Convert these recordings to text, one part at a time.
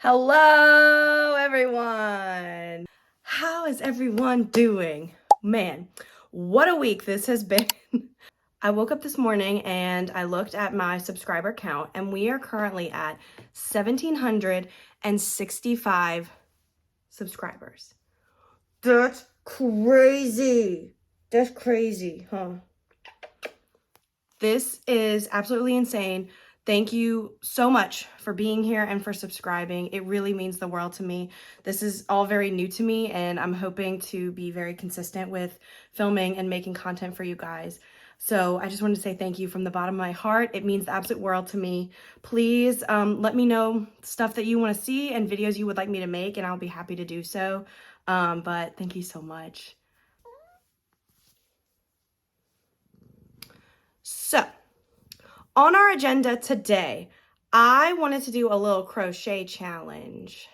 Hello, everyone. How is everyone doing? Man, what a week this has been. I woke up this morning and I looked at my subscriber count, and we are currently at 1,765 subscribers. That's crazy. That's crazy, huh? This is absolutely insane. Thank you so much for being here and for subscribing. It really means the world to me. This is all very new to me, and I'm hoping to be very consistent with filming and making content for you guys. So I just wanted to say thank you from the bottom of my heart. It means the absolute world to me. Please let me know stuff that you want to see and videos you would like me to make, and I'll be happy to do so. But thank you so much. So, on our agenda today, I wanted to do a little crochet challenge.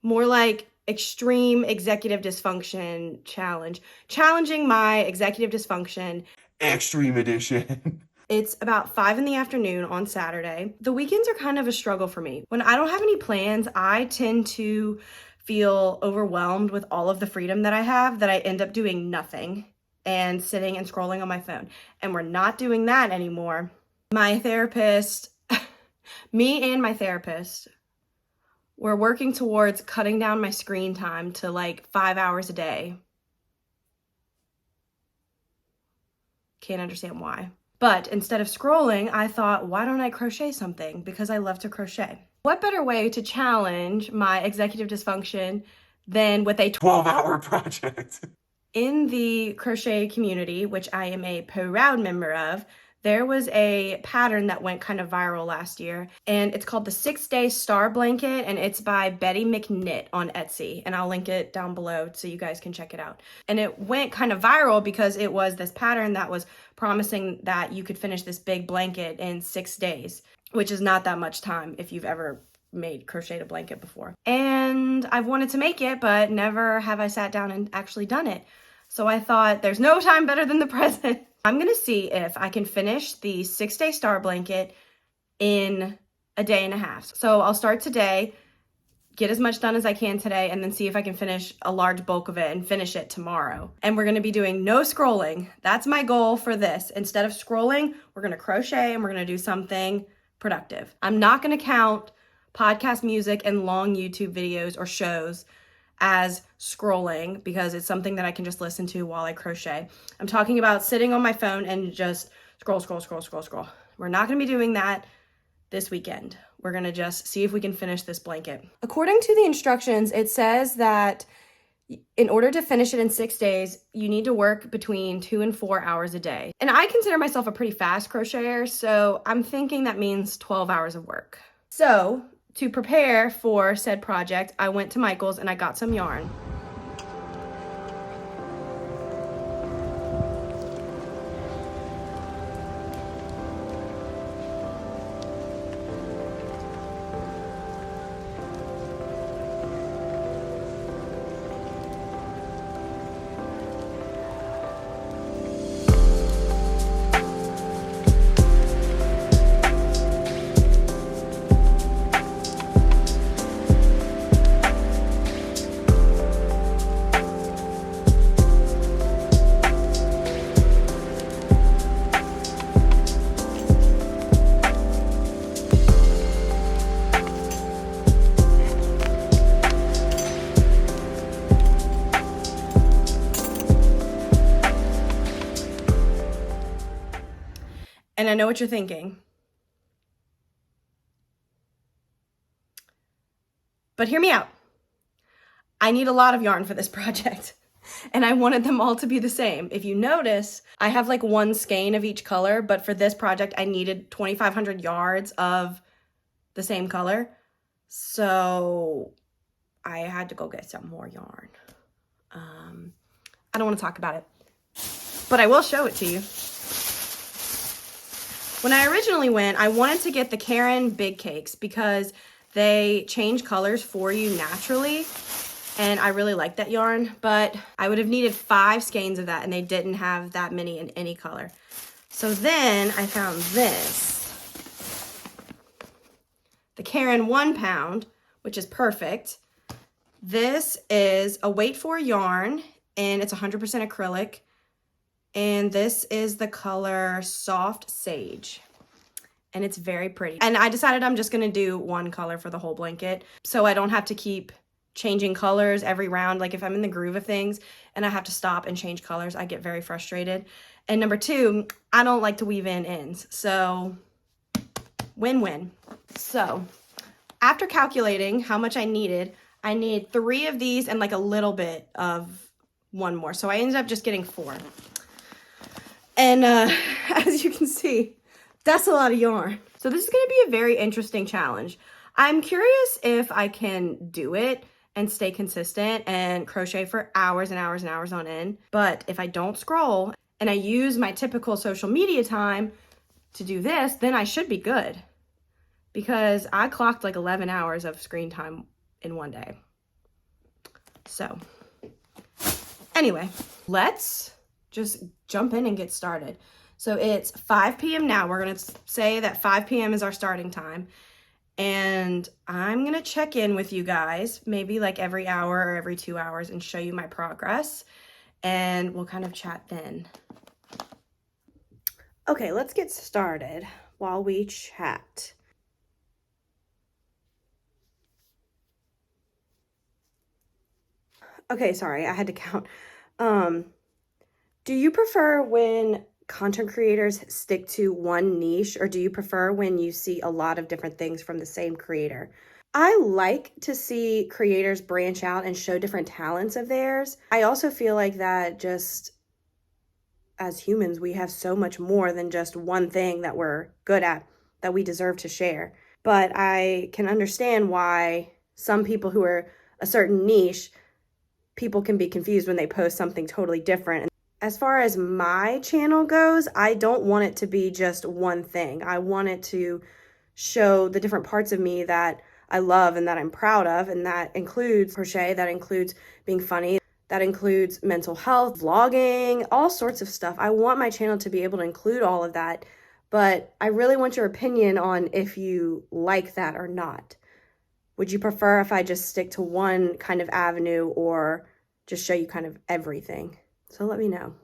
More like extreme executive dysfunction challenge. Challenging my executive dysfunction. Extreme edition. It's about 5 in the afternoon on Saturday. The weekends are kind of a struggle for me. When I don't have any plans, I tend to feel overwhelmed with all of the freedom that I have that I end up doing nothing and sitting and scrolling on my phone. And we're not doing that anymore. My therapist, me and my therapist, we're working towards cutting down my screen time to like 5 hours a day. Can't understand why. But instead of scrolling, I thought, why don't I crochet something? Because I love to crochet. What better way to challenge my executive dysfunction than with a 12-hour project? In the crochet community, which I am a proud member of, there was a pattern that went kind of viral last year, and it's called the 6-Day Star Blanket, and it's by Betty McKnit on Etsy, and I'll link it down below so you guys can check it out. And it went kind of viral because it was this pattern that was promising that you could finish this big blanket in 6 days, which is not that much time if you've ever crocheted a blanket before. And I've wanted to make it, but never have I sat down and actually done it. So I thought there's no time better than the present. I'm gonna see if I can finish the 6-Day Star Blanket in a day and a half. So I'll start today, get as much done as I can today, and then see if I can finish a large bulk of it and finish it tomorrow. And we're gonna be doing no scrolling. That's my goal for this. Instead of scrolling, we're gonna crochet and we're gonna do something productive. I'm not gonna count podcast music and long YouTube videos or shows as scrolling because it's something that I can just listen to while I crochet. I'm talking about sitting on my phone and just scroll. We're not going to be doing that this weekend. We're going to just see if we can finish this blanket. According to the instructions, it says that in order to finish it in 6 days, you need to work between 2 and 4 hours a day. And I consider myself a pretty fast crocheter, so I'm thinking that means 12 hours of work. So to prepare for said project, I went to Michael's and I got some yarn. And I know what you're thinking. But hear me out. I need a lot of yarn for this project, and I wanted them all to be the same. If you notice, I have like one skein of each color, but for this project, I needed 2,500 yards of the same color. So I had to go get some more yarn. I don't want to talk about it, but I will show it to you. When I originally went, I wanted to get the Caron Big Cakes because they change colors for you naturally, and I really like that yarn, but I would have needed 5 skeins of that, and they didn't have that many in any color. So then I found this, the Caron 1 pound, which is perfect. This is a weight 4 yarn, and it's 100% acrylic. And this is the color Soft Sage. And it's very pretty. And I decided I'm just gonna do one color for the whole blanket, so I don't have to keep changing colors every round. Like if I'm in the groove of things and I have to stop and change colors, I get very frustrated. And number 2, I don't like to weave in ends. So win-win. So after calculating how much I need 3 of these and like a little bit of one more. So I ended up just getting 4. And as you can see, that's a lot of yarn. So this is going to be a very interesting challenge. I'm curious if I can do it and stay consistent and crochet for hours and hours and hours on end. But if I don't scroll and I use my typical social media time to do this, then I should be good. Because I clocked like 11 hours of screen time in one day. So anyway, let's just jump in and get started. So it's 5 p.m. now. We're going to say that 5 p.m. is our starting time. And I'm going to check in with you guys maybe like every hour or every 2 hours and show you my progress. And we'll kind of chat then. Okay, let's get started while we chat. Okay, sorry, I had to count. Do you prefer when content creators stick to one niche, or do you prefer when you see a lot of different things from the same creator? I like to see creators branch out and show different talents of theirs. I also feel like that just as humans, we have so much more than just one thing that we're good at, that we deserve to share. But I can understand why some people who are a certain niche, people can be confused when they post something totally different. As far as my channel goes, I don't want it to be just one thing. I want it to show the different parts of me that I love and that I'm proud of, and that includes crochet, that includes being funny, that includes mental health, vlogging, all sorts of stuff. I want my channel to be able to include all of that, but I really want your opinion on if you like that or not. Would you prefer if I just stick to one kind of avenue or just show you kind of everything? So let me know.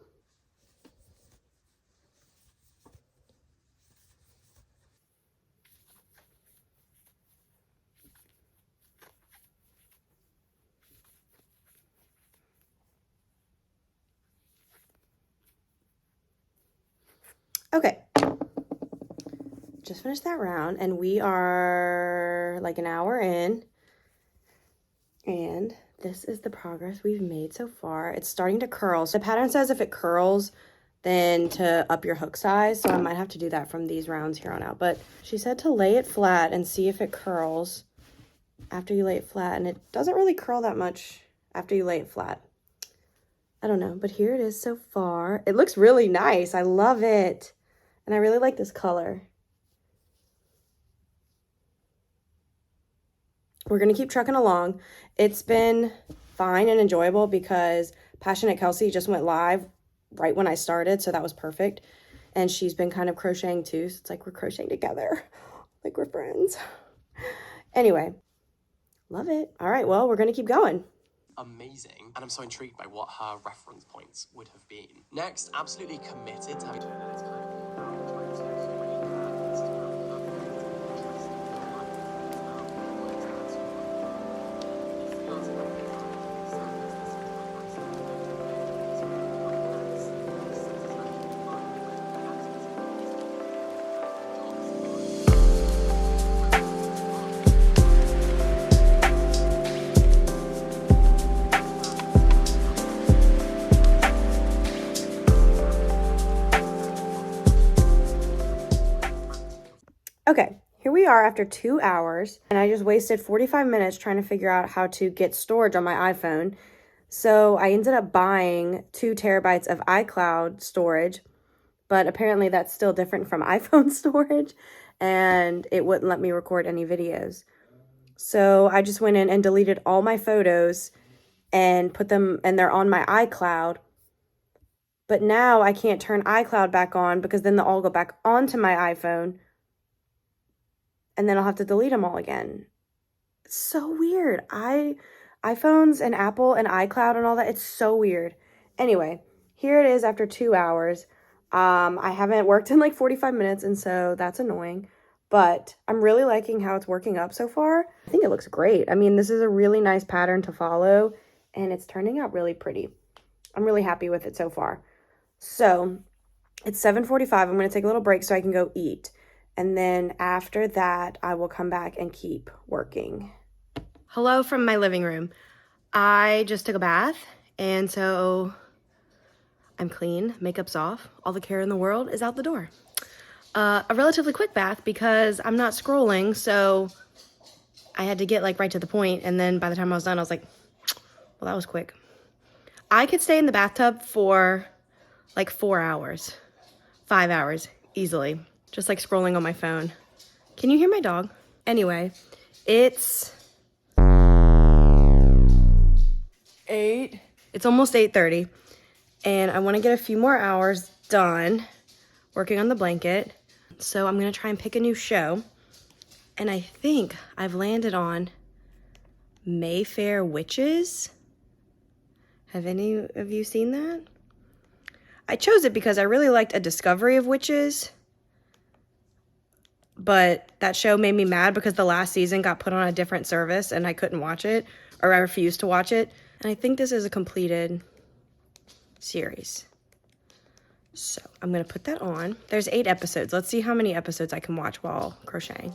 Okay. Just finished that round and we are like an hour in. And this is the progress we've made so far. It's starting to curl. So the pattern says if it curls, then to up your hook size. So I might have to do that from these rounds here on out. But she said to lay it flat and see if it curls after you lay it flat. And it doesn't really curl that much after you lay it flat. I don't know, but here it is so far. It looks really nice. I love it. And I really like this color. We're going to keep trucking along. It's been fine and enjoyable because Passionate Kelsey just went live right when I started, so that was perfect. And she's been kind of crocheting too, so it's like we're crocheting together, like we're friends. Anyway, love it. All right, well, we're going to keep going. Amazing, and I'm so intrigued by what her reference points would have been. Next, absolutely committed to having... Okay, here we are after 2 hours, and I just wasted 45 minutes trying to figure out how to get storage on my iPhone. So I ended up buying 2 terabytes of iCloud storage, but apparently that's still different from iPhone storage, and it wouldn't let me record any videos. So I just went in and deleted all my photos and put them, and they're on my iCloud. But now I can't turn iCloud back on because then they'll all go back onto my iPhone. And then I'll have to delete them all again. It's so weird. iPhones and Apple and iCloud and all that, it's so weird. Anyway, here it is after 2 hours. I haven't worked in like 45 minutes, and so that's annoying. But I'm really liking how it's working up so far. I think it looks great. I mean, this is a really nice pattern to follow, and it's turning out really pretty. I'm really happy with it so far. So it's 7:45. I'm going to take a little break so I can go eat. And then after that, I will come back and keep working. Hello from my living room. I just took a bath, and so I'm clean, makeup's off, all the care in the world is out the door. A relatively quick bath because I'm not scrolling, so I had to get like right to the point, and then by the time I was done, I was like, well, that was quick. I could stay in the bathtub for like 4 hours, 5 hours, easily, just like scrolling on my phone. Can you hear my dog? Anyway, it's almost 8:30, and I want to get a few more hours done working on the blanket. So I'm going to try and pick a new show. And I think I've landed on Mayfair Witches. Have any of you seen that? I chose it because I really liked A Discovery of Witches. But that show made me mad because the last season got put on a different service and I couldn't watch it, or I refused to watch it. And I think this is a completed series. So I'm going to put that on. There's 8 episodes. Let's see how many episodes I can watch while crocheting.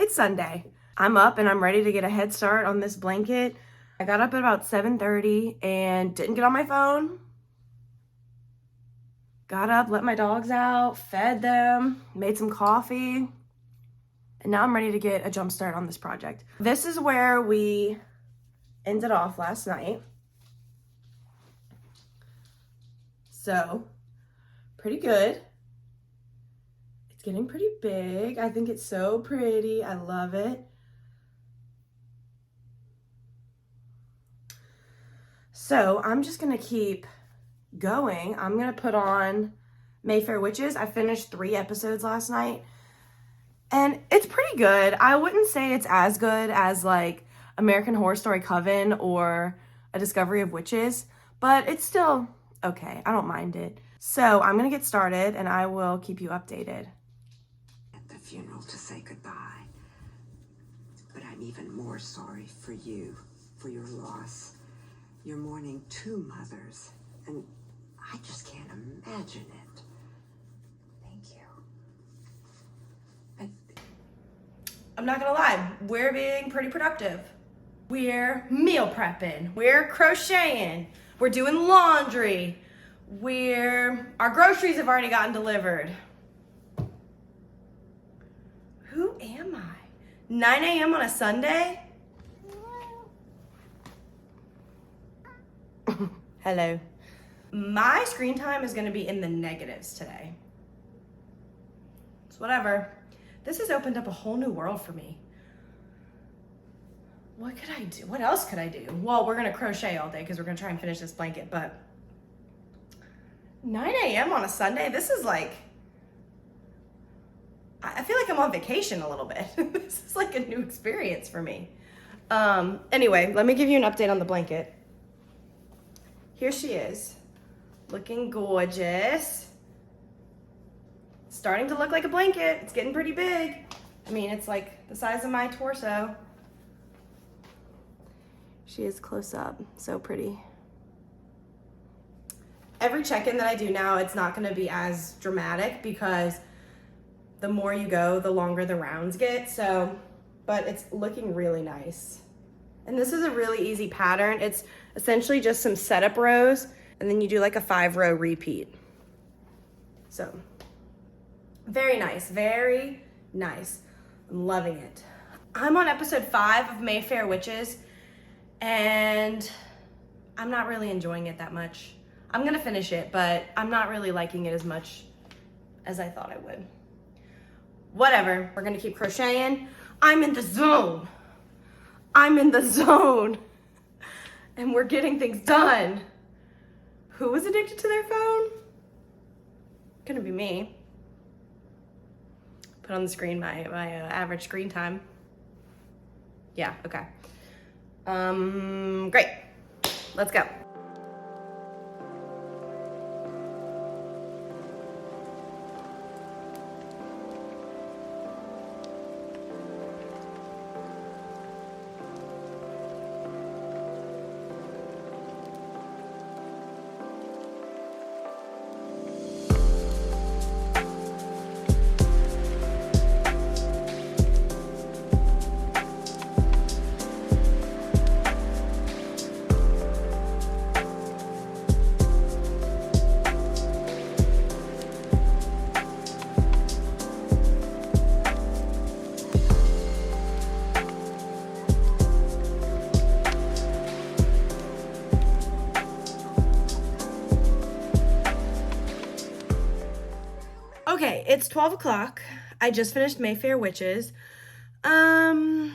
It's Sunday. I'm up and I'm ready to get a head start on this blanket. I got up at about 7:30 and didn't get on my phone. Got up, let my dogs out, fed them, made some coffee, and now I'm ready to get a jump start on this project. This is where we ended off last night. So, pretty good. It's getting pretty big. I think it's so pretty. I love it. So I'm just gonna keep going. I'm gonna put on Mayfair Witches. I finished 3 episodes last night and it's pretty good. I wouldn't say it's as good as like American Horror Story Coven or A Discovery of Witches, but it's still okay. I don't mind it. So I'm gonna get started and I will keep you updated. Funeral to say goodbye, but I'm even more sorry for you, for your loss. You're mourning 2 mothers, and I just can't imagine it. Thank you. I'm not gonna lie, we're being pretty productive. We're meal prepping, we're crocheting, we're doing laundry, our groceries have already gotten delivered. Who am I? 9 a.m. on a Sunday? Hello. My screen time is gonna be in the negatives today. It's whatever. This has opened up a whole new world for me. What could I do? What else could I do? Well, we're gonna crochet all day because we're gonna try and finish this blanket, but 9 a.m. on a Sunday? This is like, I feel like I'm on vacation a little bit. This is like a new experience for me. Anyway, let me give you an update on the blanket. Here she is, looking gorgeous. Starting to look like a blanket. It's getting pretty big. I mean, it's like the size of my torso. She is close up, so pretty. Every check-in that I do now, it's not gonna be as dramatic because the more you go, the longer the rounds get, so, but it's looking really nice. And this is a really easy pattern. It's essentially just some setup rows, and then you do like a 5-row repeat. So, very nice, very nice. I'm loving it. I'm on episode 5 of Mayfair Witches, and I'm not really enjoying it that much. I'm gonna finish it, but I'm not really liking it as much as I thought I would. Whatever, we're gonna keep crocheting. I'm in the zone. I'm in the zone. And we're getting things done. Who was addicted to their phone? Couldn't be me. Put on the screen my average screen time. Yeah, okay. Great. Let's go. Okay, it's 12 o'clock. I just finished Mayfair Witches. I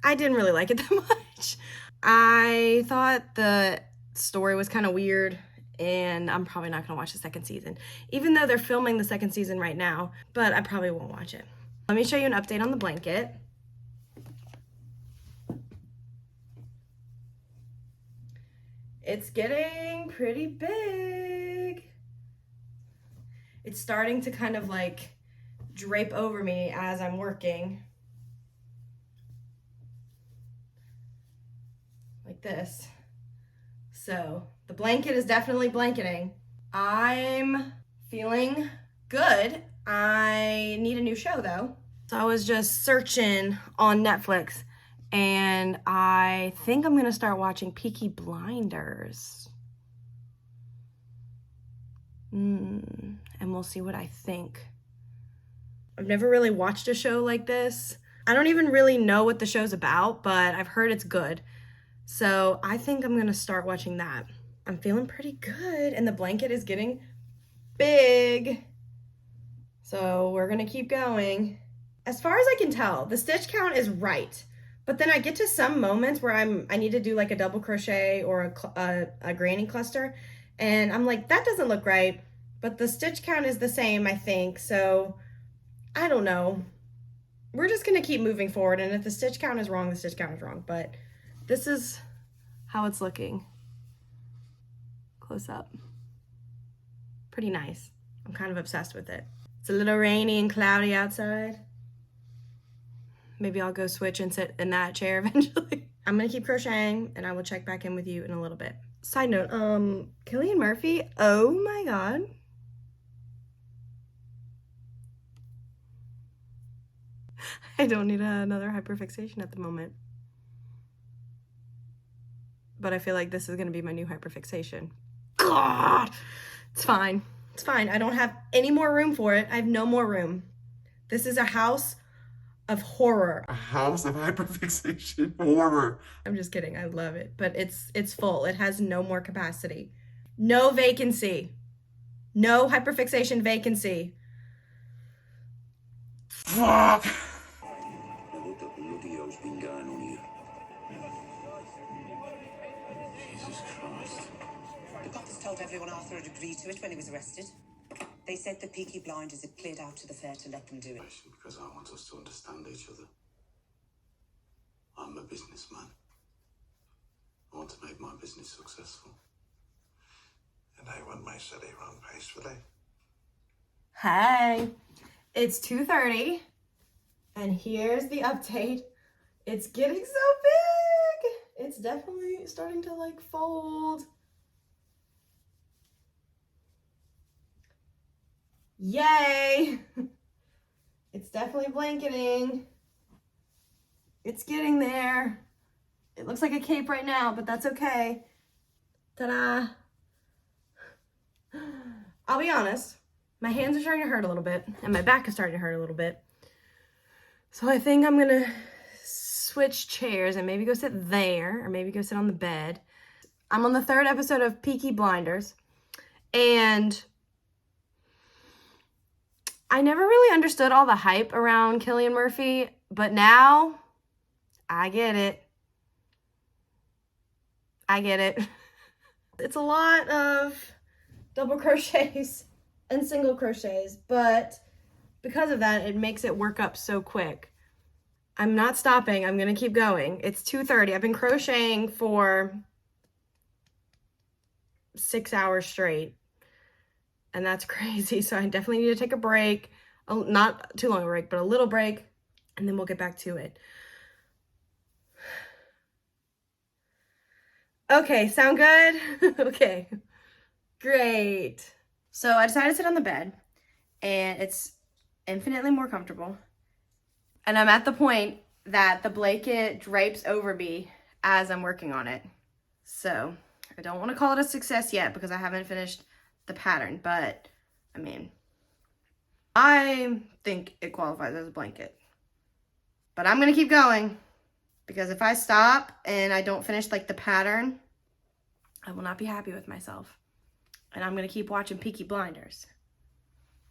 didn't really like it that much. I thought the story was kind of weird, and I'm probably not gonna watch the second season, even though they're filming the second season right now, but I probably won't watch it. Let me show you an update on the blanket. It's getting pretty big. It's starting to kind of like drape over me as I'm working. Like this. So the blanket is definitely blanketing. I'm feeling good. I need a new show though. So I was just searching on Netflix, and I think I'm gonna start watching Peaky Blinders. And we'll see what I think. I've never really watched a show like this. I don't even really know what the show's about, but I've heard it's good. So I think I'm gonna start watching that. I'm feeling pretty good, and the blanket is getting big. So we're gonna keep going. As far as I can tell, the stitch count is right. But then I get to some moments where I need to do like a double crochet or a granny cluster, and I'm like, that doesn't look right. But the stitch count is the same, I think. So I don't know. We're just gonna keep moving forward, and if the stitch count is wrong, the stitch count is wrong. But this is how it's looking. Close up. Pretty nice. I'm kind of obsessed with it. It's a little rainy and cloudy outside. Maybe I'll go switch and sit in that chair eventually. I'm gonna keep crocheting, and I will check back in with you in a little bit. Side note, Cillian Murphy, oh my God. I don't need another hyperfixation at the moment. But I feel like this is gonna be my new hyperfixation. God, it's fine. It's fine. I don't have any more room for it. I have no more room. This is a house of horror. A house of hyperfixation horror. I'm just kidding. I love it. But it's full. It has no more capacity. No vacancy. No hyperfixation vacancy. Fuck! What the bloody hell's been going on here? Jesus Christ. The cops told everyone Arthur had agreed to it when he was arrested. They said the Peaky Blinders had cleared out to the fair to let them do it. Because I want us to understand each other. I'm a businessman. I want to make my business successful. And I want my city run peacefully. Hey, it's 2:30, and here's the update. It's getting so big. It's definitely starting to like fold. Yay! It's definitely blanketing. It's getting there. It looks like a cape right now, but that's okay. Ta-da. I'll be honest, my hands are starting to hurt a little bit, and my back is starting to hurt a little bit. So I think I'm gonna switch chairs and maybe go sit there, or maybe go sit on the bed. I'm on the 3rd episode of Peaky Blinders, and I never really understood all the hype around Cillian Murphy, but now I get it. I get it. It's a lot of double crochets and single crochets, but because of that, it makes it work up so quick. I'm not stopping. I'm gonna keep going. It's 2:30. I've been crocheting for 6 hours straight, and that's crazy. So I definitely need to take a break. Not too long a break, but a little break, and then we'll get back to it. Okay, sound good? Okay, great. So I decided to sit on the bed, and it's infinitely more comfortable. And I'm at the point that the blanket drapes over me as I'm working on it. So I don't want to call it a success yet because I haven't finished the pattern, but I mean, I think it qualifies as a blanket. But I'm going to keep going because if I stop and I don't finish like the pattern, I will not be happy with myself. And I'm going to keep watching Peaky Blinders.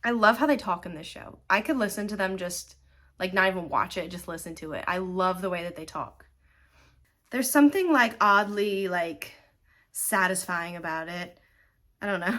I love how they talk in this show. I could listen to them just, like, not even watch it, just listen to it. I love the way that they talk. There's something, like, oddly, like, satisfying about it. I don't know.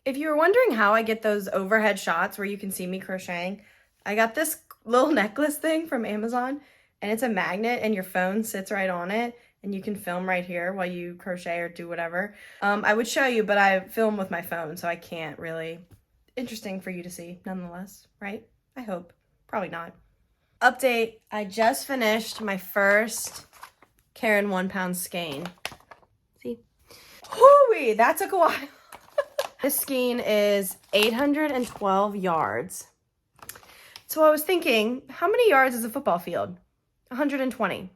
If you were wondering how I get those overhead shots where you can see me crocheting, I got this little necklace thing from Amazon, and it's a magnet and your phone sits right on it and you can film right here while you crochet or do whatever. I would show you, but I film with my phone, so I can't really. Interesting for you to see nonetheless, right? I hope. Probably not. Update, I just finished my first Karen 1 pound skein. See? Hooey, that took a while. This skein is 812 yards. So I was thinking, how many yards is a football field? 120.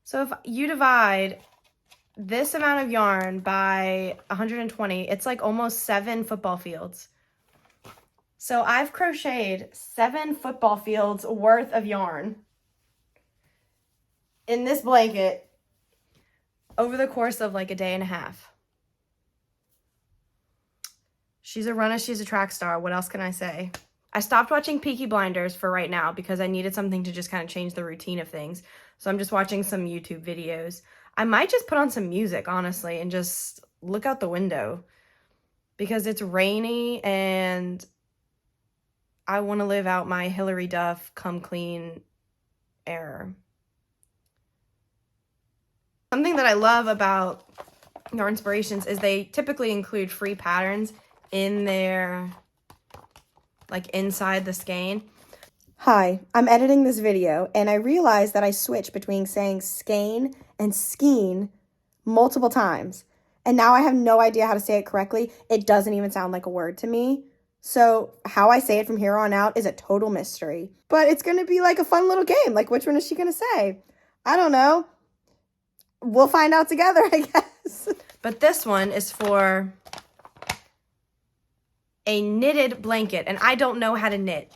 So if you divide this amount of yarn by 120, it's like almost 7 football fields. So I've crocheted 7 football fields worth of yarn in this blanket over the course of like a day and a half. She's a runner, she's a track star. What else can I say? I stopped watching Peaky Blinders for right now because I needed something to just kind of change the routine of things. So I'm just watching some YouTube videos. I might just put on some music, honestly, and just look out the window because it's rainy and I want to live out my Hillary Duff come clean era. Something that I love about Yarn Inspirations is they typically include free patterns in their, like, inside the skein. Hi, I'm editing this video, and I realized that I switched between saying skein and skein multiple times. And now I have no idea how to say it correctly. It doesn't even sound like a word to me. So how I say it from here on out is a total mystery. But it's going to be like a fun little game. Like, which one is she going to say? I don't know. We'll find out together, I guess. But this one is for a knitted blanket, and I don't know how to knit.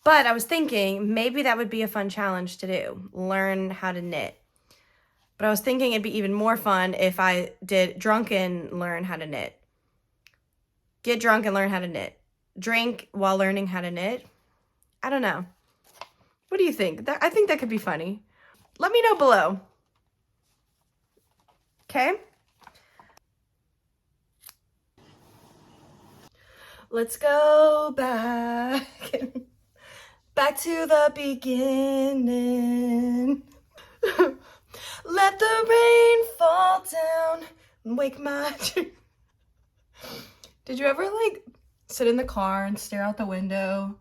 But I was thinking maybe that would be a fun challenge to do, learn how to knit. But I was thinking it'd be even more fun if I did drunken learn how to knit. Get drunk and learn how to knit. Drink while learning how to knit. I don't know. What do you think? I think that could be funny. Let me know below. Okay? Let's go back. Back to the beginning. Let the rain fall down and wake my dream. Did you ever, like, sit in the car and stare out the window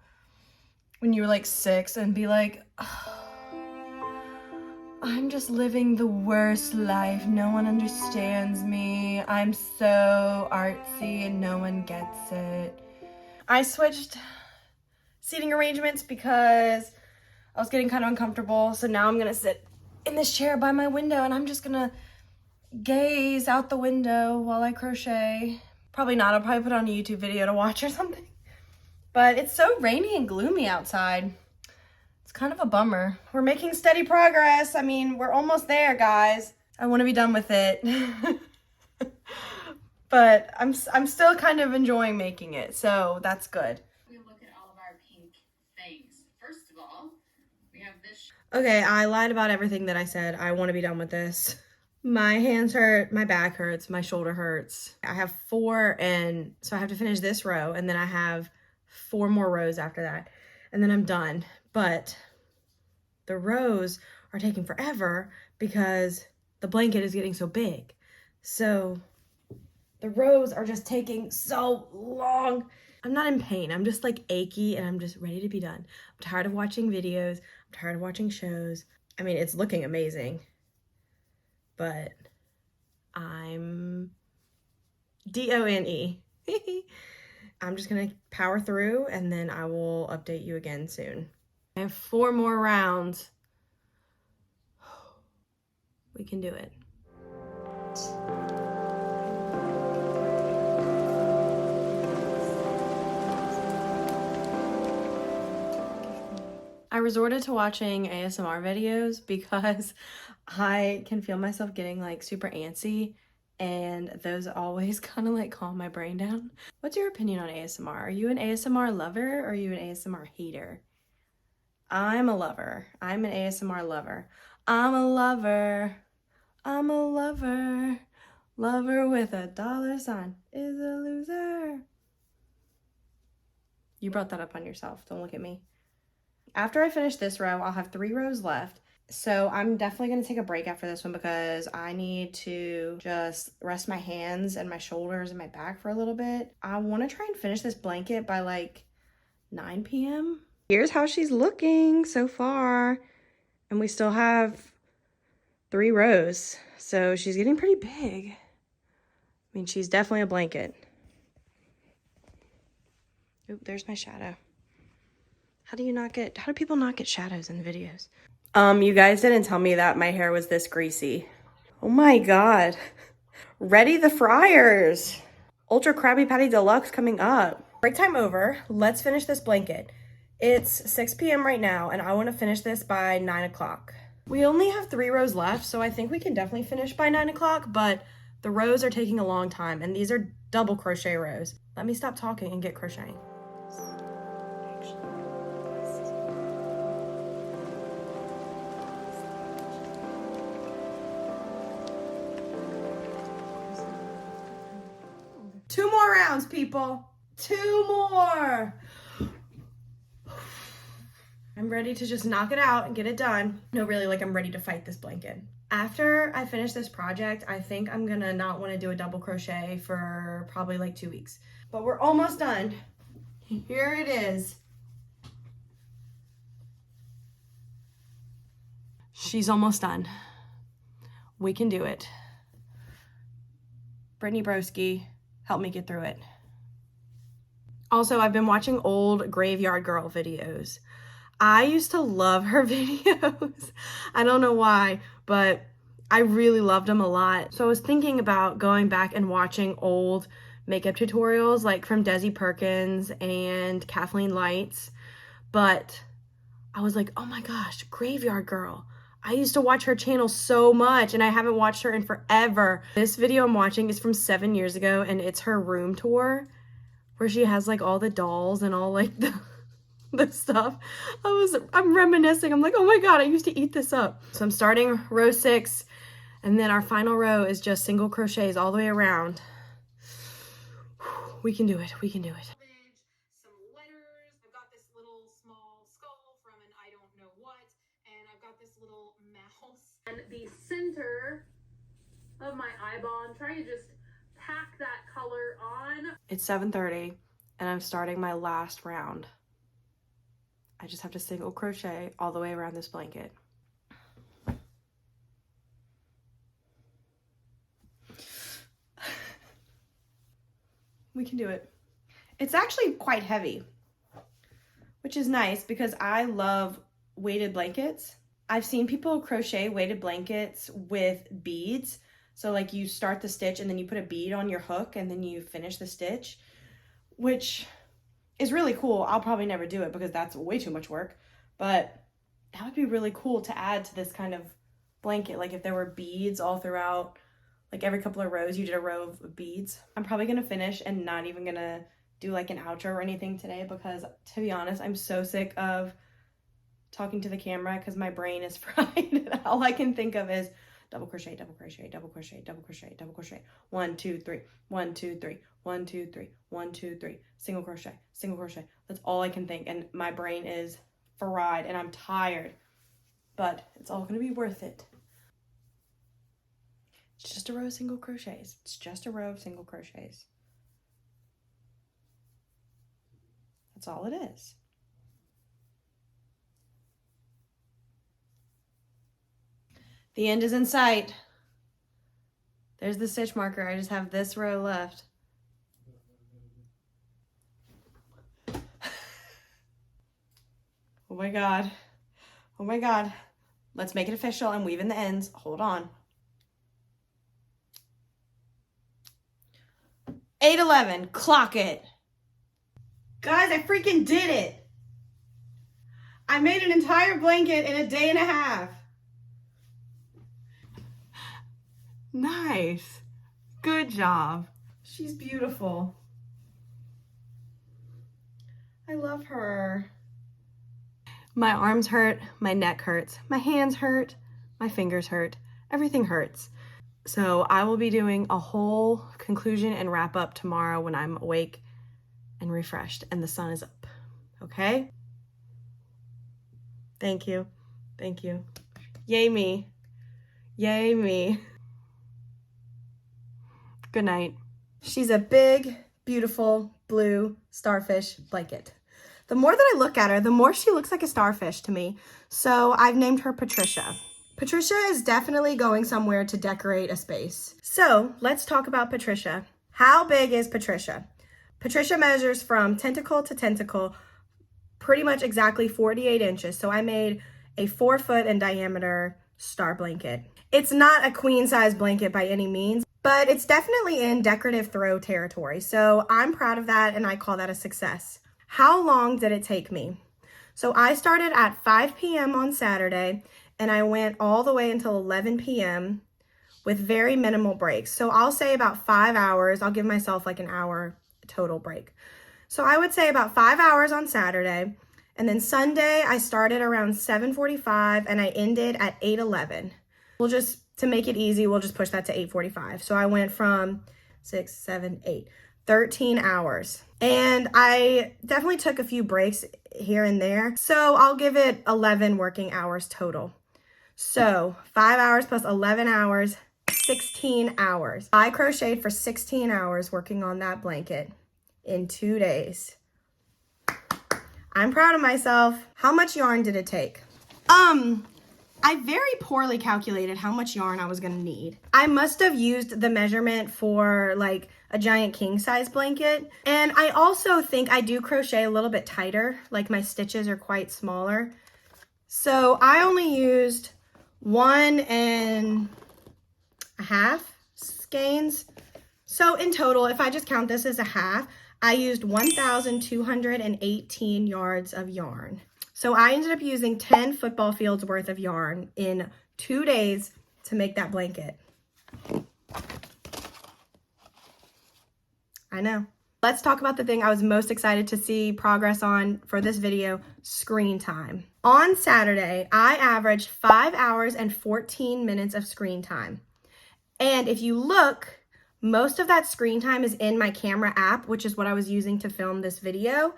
when you were, like, 6 and be like, oh, I'm just living the worst life. No one understands me. I'm so artsy and no one gets it. I switched seating arrangements because I was getting kind of uncomfortable. So now I'm gonna sit in this chair by my window and I'm just gonna gaze out the window while I crochet. Probably not, I'll probably put on a YouTube video to watch or something. But it's so rainy and gloomy outside. It's kind of a bummer. We're making steady progress. I mean, we're almost there, guys. I want to be done with it. But I'm still kind of enjoying making it, so that's good. We look at all of our pink things. First of all, we have this. Okay, I lied about everything that I said. I want to be done with this. My hands hurt, my back hurts, my shoulder hurts. I have 4, and so I have to finish this row, and then I have 4 more rows after that, and then I'm done. But the rows are taking forever because the blanket is getting so big. So the rows are just taking so long. I'm not in pain. I'm just like achy and I'm just ready to be done. I'm tired of watching videos. I'm tired of watching shows. I mean, it's looking amazing, but I'm D-O-N-E. I'm just gonna power through and then I will update you again soon. I have 4 more rounds. We can do it. I resorted to watching ASMR videos because I can feel myself getting like super antsy, and those always kind of like calm my brain down. What's your opinion on ASMR? Are you an ASMR lover or are you an ASMR hater? I'm a lover. I'm an ASMR lover. I'm a lover. I'm a lover. Lover with a $sign is a loser. You brought that up on yourself. Don't look at me. After I finish this row, I'll have 3 rows left. So I'm definitely going to take a break after this one because I need to just rest my hands and my shoulders and my back for a little bit. I want to try and finish this blanket by like 9 p.m. Here's how she's looking so far. And we still have 3 rows. So she's getting pretty big. I mean, she's definitely a blanket. Oop, there's my shadow. How do people not get shadows in videos? You guys didn't tell me that my hair was this greasy. Oh my God. Ready the fryers. Ultra Krabby Patty Deluxe coming up. Break time over. Let's finish this blanket. It's 6 p.m. right now, and I want to finish this by 9 o'clock. We only have 3 rows left, so I think we can definitely finish by 9 o'clock, but the rows are taking a long time, and these are double crochet rows. Let me stop talking and get crocheting. Two more rounds, people. 2 more. I'm ready to just knock it out and get it done. No, really, like I'm ready to fight this blanket. After I finish this project, I think I'm gonna not want to do a double crochet for probably like 2 weeks. But we're almost done. Here it is. She's almost done. We can do it. Brittany Broski, help me get through it. Also, I've been watching old Graveyard Girl videos. I used to love her videos. I don't know why, but I really loved them a lot. So I was thinking about going back and watching old makeup tutorials like from Desi Perkins and Kathleen Lights. But I was like, oh my gosh, Graveyard Girl. I used to watch her channel so much and I haven't watched her in forever. This video I'm watching is from 7 years ago and it's her room tour where she has like all the dolls and all like the stuff. I'm reminiscing. I'm like, oh my God, I used to eat this up. So I'm starting row 6 and then our final row is just single crochets all the way around. We can do it. We can do it. Some letters. I've got this little small skull from an I don't know what, and I've got this little mouse. And the center of my eyeball, I'm trying to just pack that color on. It's 7:30 and I'm starting my last round. I just have to single crochet all the way around this blanket. We can do it. It's actually quite heavy, which is nice because I love weighted blankets. I've seen people crochet weighted blankets with beads. So like you start the stitch and then you put a bead on your hook and then you finish the stitch, which is really cool. I'll probably never do it because that's way too much work, but that would be really cool to add to this kind of blanket. Like if there were beads all throughout, like every couple of rows you did a row of beads. I'm probably gonna finish and not even gonna do like an outro or anything today because, to be honest, I'm so sick of talking to the camera because my brain is fried and all I can think of is double crochet, double crochet, double crochet, double crochet, double crochet, 1 2 3, 1 2 3, 1 2 3, 1 2 3, single crochet, single crochet. That's all I can think, and my brain is fried and I'm tired, but it's all gonna be worth it. It's just a row of single crochets. It's just a row of single crochets. That's all it is. The end is in sight. There's the stitch marker. I just have this row left. Oh my God. Oh my God. Let's make it official and weave in the ends. Hold on. 8:11, clock it. Guys, I freaking did it. I made an entire blanket in a day and a half. Nice. Good job. She's beautiful. I love her. My arms hurt, my neck hurts, my hands hurt, my fingers hurt, everything hurts. So I will be doing a whole conclusion and wrap up tomorrow when I'm awake and refreshed and the sun is up, okay? Thank you, thank you. Yay me, yay me. Good night. She's a big, beautiful, blue starfish blanket. The more that I look at her, the more she looks like a starfish to me. So I've named her Patricia. Patricia is definitely going somewhere to decorate a space. So let's talk about Patricia. How big is Patricia? Patricia measures from tentacle to tentacle, pretty much exactly 48 inches. So I made a 4 foot in diameter star blanket. It's not a queen size blanket by any means, but it's definitely in decorative throw territory. So I'm proud of that and I call that a success. How long did it take me? So I started at 5 p.m. on Saturday and I went all the way until 11 p.m. with very minimal breaks. So I'll say about 5 hours. I'll give myself like an hour total break. So I would say about 5 hours on Saturday. And then Sunday, I started around 7:45 and I ended at 8:11. We'll just, to make it easy, we'll just push that to 8:45. So I went from 6, 7, 8, 13 hours. And I definitely took a few breaks here and there. So I'll give it 11 working hours total. So 5 hours plus 11 hours, 16 hours. I crocheted for 16 hours working on that blanket in 2 days. I'm proud of myself. How much yarn did it take? I very poorly calculated how much yarn I was gonna need. I must have used the measurement for like a giant king size blanket. And I also think I do crochet a little bit tighter, like my stitches are quite smaller. So I only used 1.5 skeins. So in total, if I just count this as a half, I used 1,218 yards of yarn. So I ended up using 10 football fields worth of yarn in 2 days to make that blanket. I know. Let's talk about the thing I was most excited to see progress on for this video, screen time. On Saturday, I averaged 5 hours and 14 minutes of screen time. And if you look, most of that screen time is in my camera app, which is what I was using to film this video,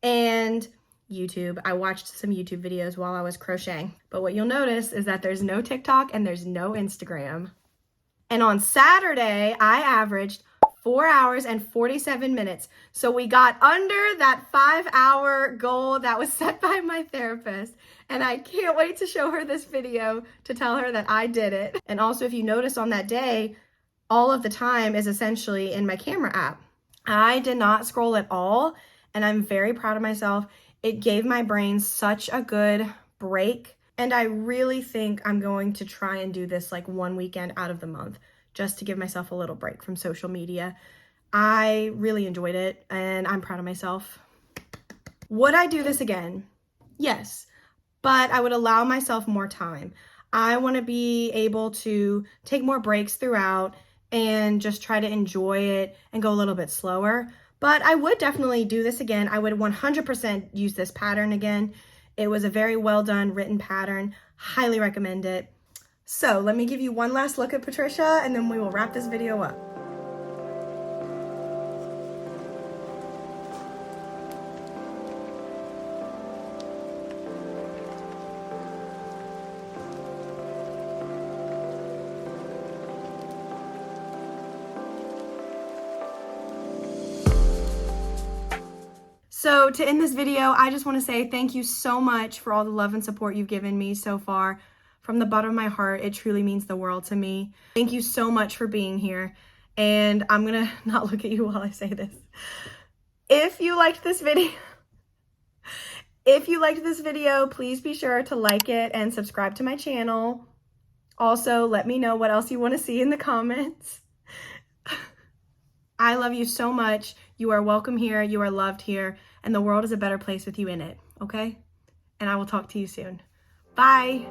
and YouTube. I watched some YouTube videos while I was crocheting. But what you'll notice is that there's no TikTok and there's no Instagram. And on Saturday, I averaged 4 hours and 47 minutes. So we got under that 5 hour goal that was set by my therapist. And I can't wait to show her this video to tell her that I did it. And also, if you notice on that day, all of the time is essentially in my camera app. I did not scroll at all, and I'm very proud of myself. It gave my brain such a good break, and I really think I'm going to try and do this like one weekend out of the month just to give myself a little break from social media. I really enjoyed it, and I'm proud of myself. Would I do this again? Yes, but I would allow myself more time. I want to be able to take more breaks throughout and just try to enjoy it and go a little bit slower. But I would definitely do this again. I would 100% use this pattern again. It was a very well done written pattern. Highly recommend it. So let me give you one last look at Patricia, and then we will wrap this video up. So to end this video, I just want to say thank you so much for all the love and support you've given me so far. From the bottom of my heart, it truly means the world to me. Thank you so much for being here. And I'm going to not look at you while I say this. If you liked this video, please be sure to like it and subscribe to my channel. Also, let me know what else you want to see in the comments. I love you so much. You are welcome here. You are loved here. And the world is a better place with you in it, okay? And I will talk to you soon. Bye.